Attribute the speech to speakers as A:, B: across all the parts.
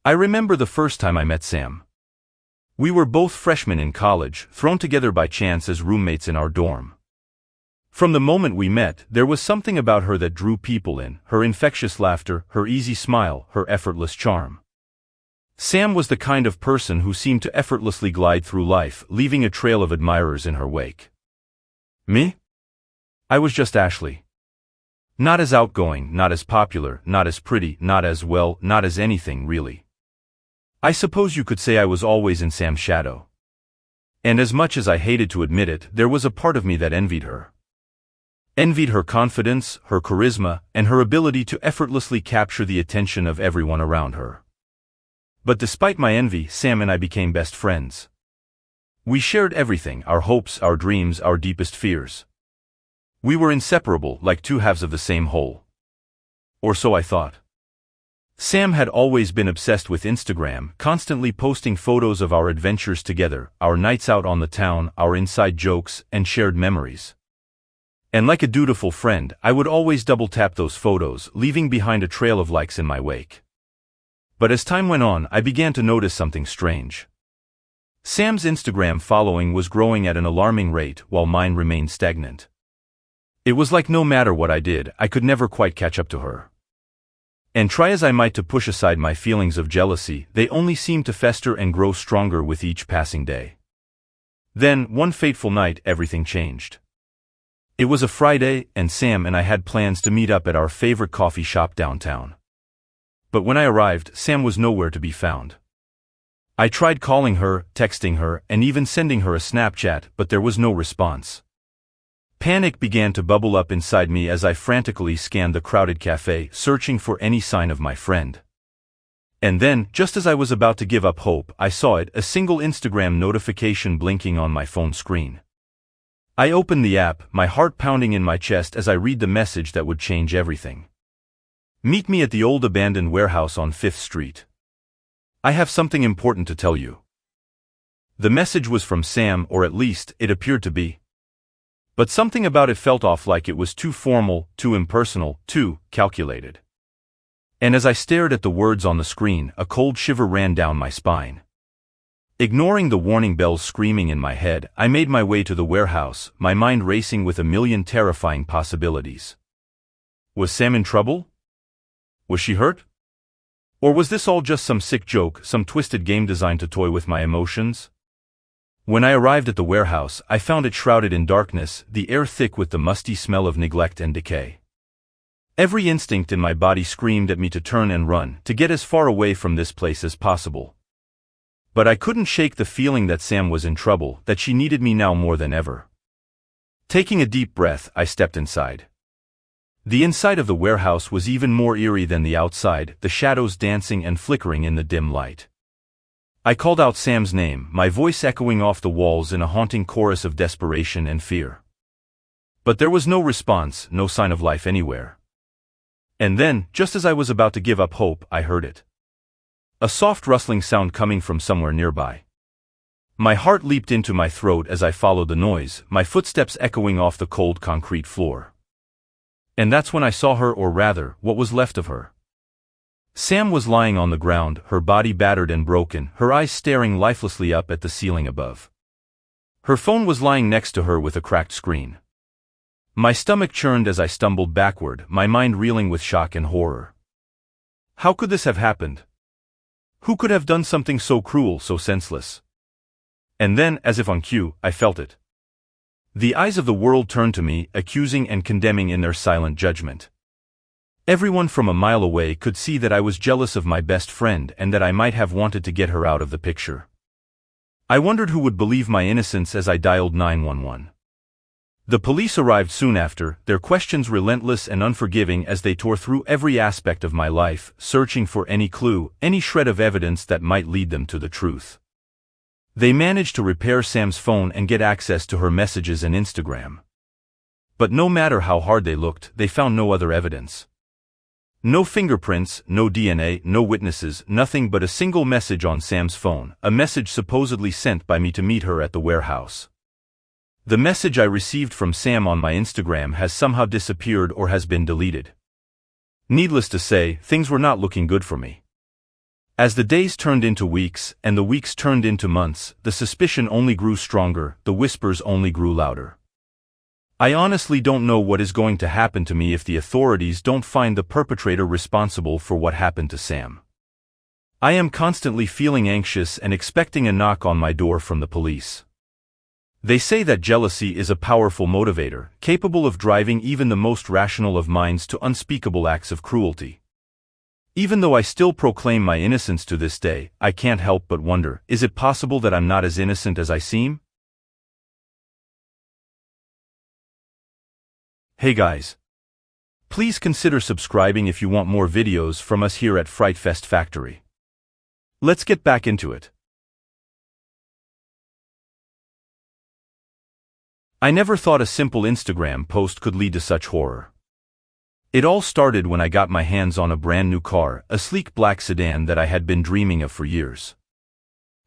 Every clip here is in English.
A: I remember the first time I met Sam. We were both freshmen in college, thrown together by chance as roommates in our dorm. From the moment we met, there was something about her that drew people in, her infectious laughter, her easy smile, her effortless charm. Sam was the kind of person who seemed to effortlessly glide through life, leaving a trail of admirers in her wake. Me? I was just Ashley. Not as outgoing, not as popular, not as pretty, not as anything, really. I suppose you could say I was always in Sam's shadow. And as much as I hated to admit it, there was a part of me that envied her. Envied her confidence, her charisma, and her ability to effortlessly capture the attention of everyone around her. But despite my envy, Sam and I became best friends. We shared everything, our hopes, our dreams, our deepest fears. We were inseparable, like two halves of the same whole. Or so I thought. Sam had always been obsessed with Instagram, constantly posting photos of our adventures together, our nights out on the town, our inside jokes, and shared memories. And like a dutiful friend, I would always double-tap those photos, leaving behind a trail of likes in my wake. But as time went on, I began to notice something strange. Sam's Instagram following was growing at an alarming rate, while mine remained stagnant. It was like no matter what I did, I could never quite catch up to her. And try as I might to push aside my feelings of jealousy, they only seemed to fester and grow stronger with each passing day. Then, one fateful night, everything changed. It was a Friday, and Sam and I had plans to meet up at our favorite coffee shop downtown. But when I arrived, Sam was nowhere to be found. I tried calling her, texting her, and even sending her a Snapchat, but there was no response. Panic began to bubble up inside me as I frantically scanned the crowded cafe, searching for any sign of my friend. And then, just as I was about to give up hope, I saw it, a single Instagram notification blinking on my phone screen. I opened the app, my heart pounding in my chest as I read the message that would change everything. Meet me at the old abandoned warehouse on 5th Street. I have something important to tell you. The message was from Sam, or at least, it appeared to be. But something about it felt off, like it was too formal, too impersonal, too calculated. And as I stared at the words on the screen, a cold shiver ran down my spine. Ignoring the warning bells screaming in my head, I made my way to the warehouse, my mind racing with a million terrifying possibilities. Was Sam in trouble? Was she hurt? Or was this all just some sick joke, some twisted game designed to toy with my emotions? When I arrived at the warehouse, I found it shrouded in darkness, the air thick with the musty smell of neglect and decay. Every instinct in my body screamed at me to turn and run, to get as far away from this place as possible. But I couldn't shake the feeling that Sam was in trouble, that she needed me now more than ever. Taking a deep breath, I stepped inside. The inside of the warehouse was even more eerie than the outside, the shadows dancing and flickering in the dim light. I called out Sam's name, my voice echoing off the walls in a haunting chorus of desperation and fear. But there was no response, no sign of life anywhere. And then, just as I was about to give up hope, I heard it. A soft rustling sound coming from somewhere nearby. My heart leaped into my throat as I followed the noise, my footsteps echoing off the cold concrete floor. And that's when I saw her, or rather, what was left of her. Sam was lying on the ground, her body battered and broken, her eyes staring lifelessly up at the ceiling above. Her phone was lying next to her with a cracked screen. My stomach churned as I stumbled backward, my mind reeling with shock and horror. How could this have happened? Who could have done something so cruel, so senseless? And then, as if on cue, I felt it. The eyes of the world turned to me, accusing and condemning in their silent judgment. Everyone from a mile away could see that I was jealous of my best friend and that I might have wanted to get her out of the picture. I wondered who would believe my innocence as I dialed 911. The police arrived soon after, their questions relentless and unforgiving as they tore through every aspect of my life, searching for any clue, any shred of evidence that might lead them to the truth. They managed to repair Sam's phone and get access to her messages and Instagram. But no matter how hard they looked, they found no other evidence. No fingerprints, no DNA, no witnesses, nothing but a single message on Sam's phone, a message supposedly sent by me to meet her at the warehouse. The message I received from Sam on my Instagram has somehow disappeared or has been deleted. Needless to say, things were not looking good for me. As the days turned into weeks, and the weeks turned into months, the suspicion only grew stronger, the whispers only grew louder. I honestly don't know what is going to happen to me if the authorities don't find the perpetrator responsible for what happened to Sam. I am constantly feeling anxious and expecting a knock on my door from the police. They say that jealousy is a powerful motivator, capable of driving even the most rational of minds to unspeakable acts of cruelty. Even though I still proclaim my innocence to this day, I can't help but wonder, is it possible that I'm not as innocent as I seem? Hey guys. Please consider subscribing if you want more videos from us here at Frightfest Factory. Let's get back into it. I never thought a simple Instagram post could lead to such horror. It all started when I got my hands on a brand new car, a sleek black sedan that I had been dreaming of for years.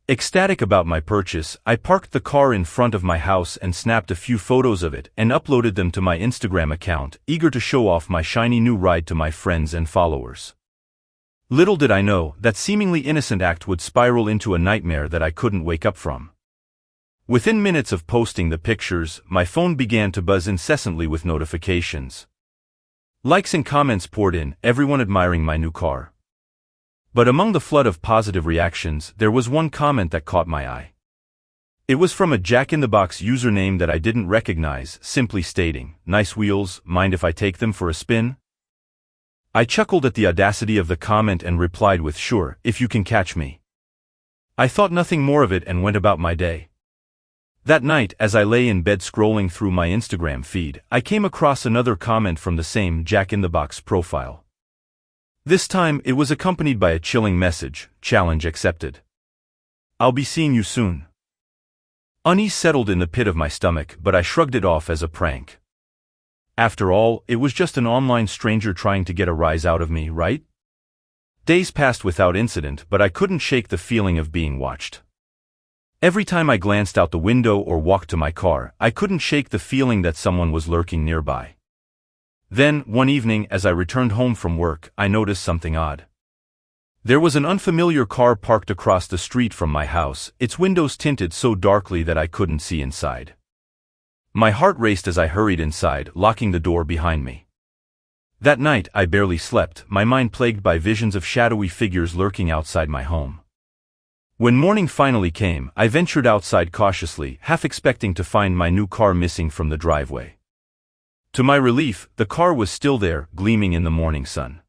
A: Ecstatic about my purchase, I parked the car in front of my house and snapped a few photos of it and uploaded them to my Instagram account, eager to show off my shiny new ride to my friends and followers. Little did I know, that seemingly innocent act would spiral into a nightmare that I couldn't wake up from. Within minutes of posting the pictures, my phone began to buzz incessantly with notifications. Likes and comments poured in, everyone admiring my new car. But among the flood of positive reactions, there was one comment that caught my eye. It was from a Jack-in-the-Box username that I didn't recognize, simply stating, "Nice wheels, mind if I take them for a spin?" I chuckled at the audacity of the comment and replied with, "Sure, if you can catch me." I thought nothing more of it and went about my day. That night, as I lay in bed scrolling through my Instagram feed, I came across another comment from the same Jack-in-the-Box profile. This time, it was accompanied by a chilling message, "Challenge accepted. I'll be seeing you soon." Unease settled in the pit of my stomach, but I shrugged it off as a prank. After all, it was just an online stranger trying to get a rise out of me, right? Days passed without incident, but I couldn't shake the feeling of being watched. Every time I glanced out the window or walked to my car, I couldn't shake the feeling that someone was lurking nearby. Then, one evening, as I returned home from work, I noticed something odd. There was an unfamiliar car parked across the street from my house, its windows tinted so darkly that I couldn't see inside. My heart raced as I hurried inside, locking the door behind me. That night, I barely slept, my mind plagued by visions of shadowy figures lurking outside my home. When morning finally came, I ventured outside cautiously, half expecting to find my new car missing from the driveway. To my relief, the car was still there, gleaming in the morning sun.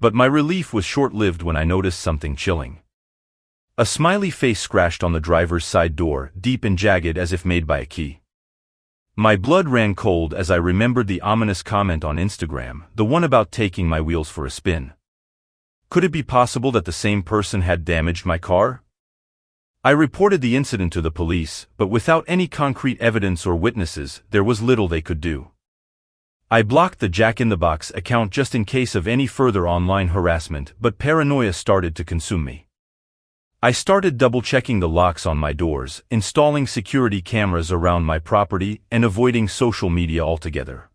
A: But my relief was short-lived when I noticed something chilling. A smiley face scratched on the driver's side door, deep and jagged as if made by a key. My blood ran cold as I remembered the ominous comment on Instagram, the one about taking my wheels for a spin. Could it be possible that the same person had damaged my car? I reported the incident to the police, but without any concrete evidence or witnesses, there was little they could do. I blocked the Jack-in-the-Box account just in case of any further online harassment, but paranoia started to consume me. I started double-checking the locks on my doors, installing security cameras around my property, and avoiding social media altogether.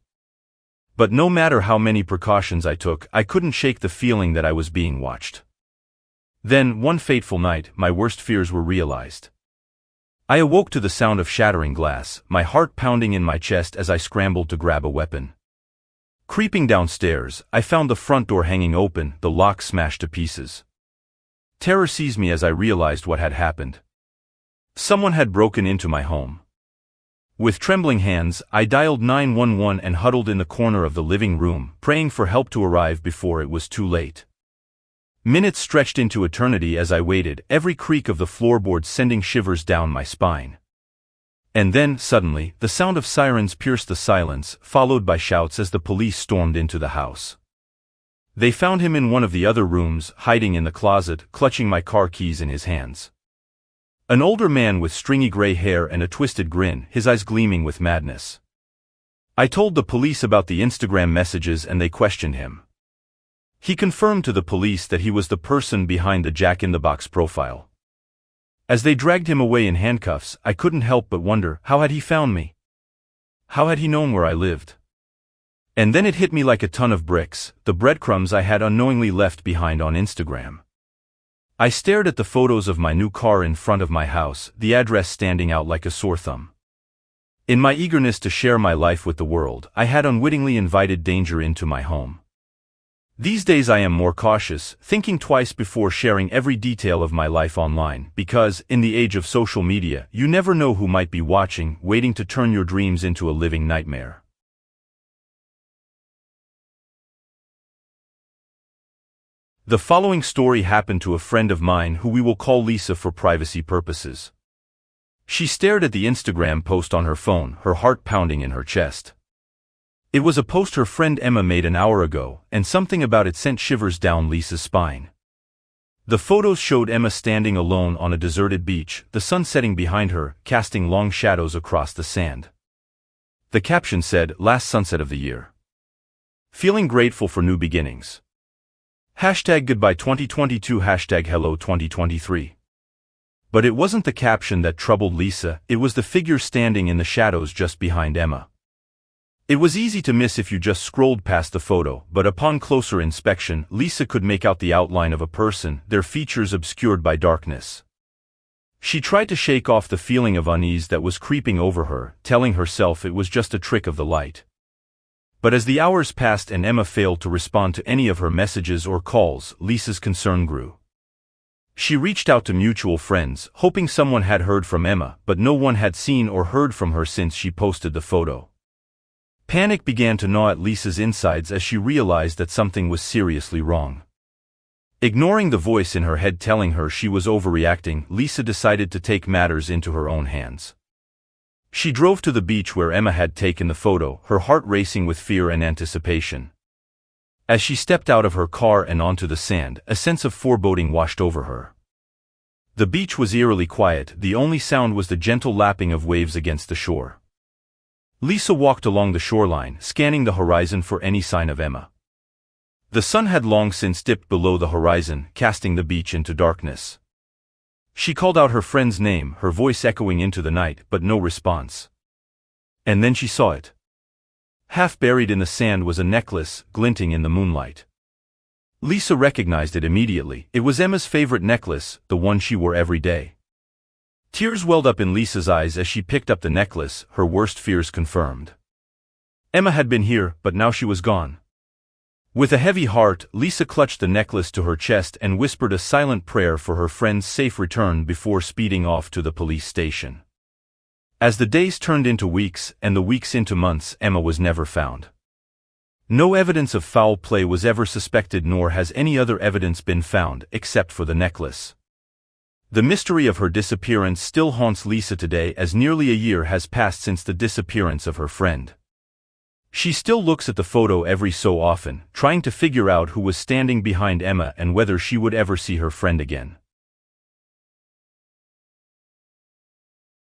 A: But no matter how many precautions I took, I couldn't shake the feeling that I was being watched. Then, one fateful night, my worst fears were realized. I awoke to the sound of shattering glass, my heart pounding in my chest as I scrambled to grab a weapon. Creeping downstairs, I found the front door hanging open, the lock smashed to pieces. Terror seized me as I realized what had happened. Someone had broken into my home. With trembling hands, I dialed 911 and huddled in the corner of the living room, praying for help to arrive before it was too late. Minutes stretched into eternity as I waited, every creak of the floorboards sending shivers down my spine. And then, suddenly, the sound of sirens pierced the silence, followed by shouts as the police stormed into the house. They found him in one of the other rooms, hiding in the closet, clutching my car keys in his hands. An older man with stringy gray hair and a twisted grin, his eyes gleaming with madness. I told the police about the Instagram messages and they questioned him. He confirmed to the police that he was the person behind the Jack-in-the-Box profile. As they dragged him away in handcuffs, I couldn't help but wonder, how had he found me? How had he known where I lived? And then it hit me like a ton of bricks, the breadcrumbs I had unknowingly left behind on Instagram. I stared at the photos of my new car in front of my house, the address standing out like a sore thumb. In my eagerness to share my life with the world, I had unwittingly invited danger into my home. These days I am more cautious, thinking twice before sharing every detail of my life online, because, in the age of social media, you never know who might be watching, waiting to turn your dreams into a living nightmare. The following story happened to a friend of mine who we will call Lisa for privacy purposes. She stared at the Instagram post on her phone, her heart pounding in her chest. It was a post her friend Emma made an hour ago, and something about it sent shivers down Lisa's spine. The photos showed Emma standing alone on a deserted beach, the sun setting behind her, casting long shadows across the sand. The caption said, "Last sunset of the year. Feeling grateful for new beginnings. Hashtag goodbye 2022, hashtag hello 2023. But it wasn't the caption that troubled Lisa, it was the figure standing in the shadows just behind Emma. It was easy to miss if you just scrolled past the photo, but upon closer inspection, Lisa could make out the outline of a person, their features obscured by darkness. She tried to shake off the feeling of unease that was creeping over her, telling herself it was just a trick of the light. But as the hours passed and Emma failed to respond to any of her messages or calls, Lisa's concern grew. She reached out to mutual friends, hoping someone had heard from Emma, but no one had seen or heard from her since she posted the photo. Panic began to gnaw at Lisa's insides as she realized that something was seriously wrong. Ignoring the voice in her head telling her she was overreacting, Lisa decided to take matters into her own hands. She drove to the beach where Emma had taken the photo, her heart racing with fear and anticipation. As she stepped out of her car and onto the sand, a sense of foreboding washed over her. The beach was eerily quiet, the only sound was the gentle lapping of waves against the shore. Lisa walked along the shoreline, scanning the horizon for any sign of Emma. The sun had long since dipped below the horizon, casting the beach into darkness. She called out her friend's name, her voice echoing into the night, but no response. And then she saw it. Half buried in the sand was a necklace, glinting in the moonlight. Lisa recognized it immediately. It was Emma's favorite necklace, the one she wore every day. Tears welled up in Lisa's eyes as she picked up the necklace, her worst fears confirmed. Emma had been here, but now she was gone. With a heavy heart, Lisa clutched the necklace to her chest and whispered a silent prayer for her friend's safe return before speeding off to the police station. As the days turned into weeks, and the weeks into months, Emma was never found. No evidence of foul play was ever suspected, nor has any other evidence been found, except for the necklace. The mystery of her disappearance still haunts Lisa today, as nearly a year has passed since the disappearance of her friend. She still looks at the photo every so often, trying to figure out who was standing behind Emma and whether she would ever see her friend again.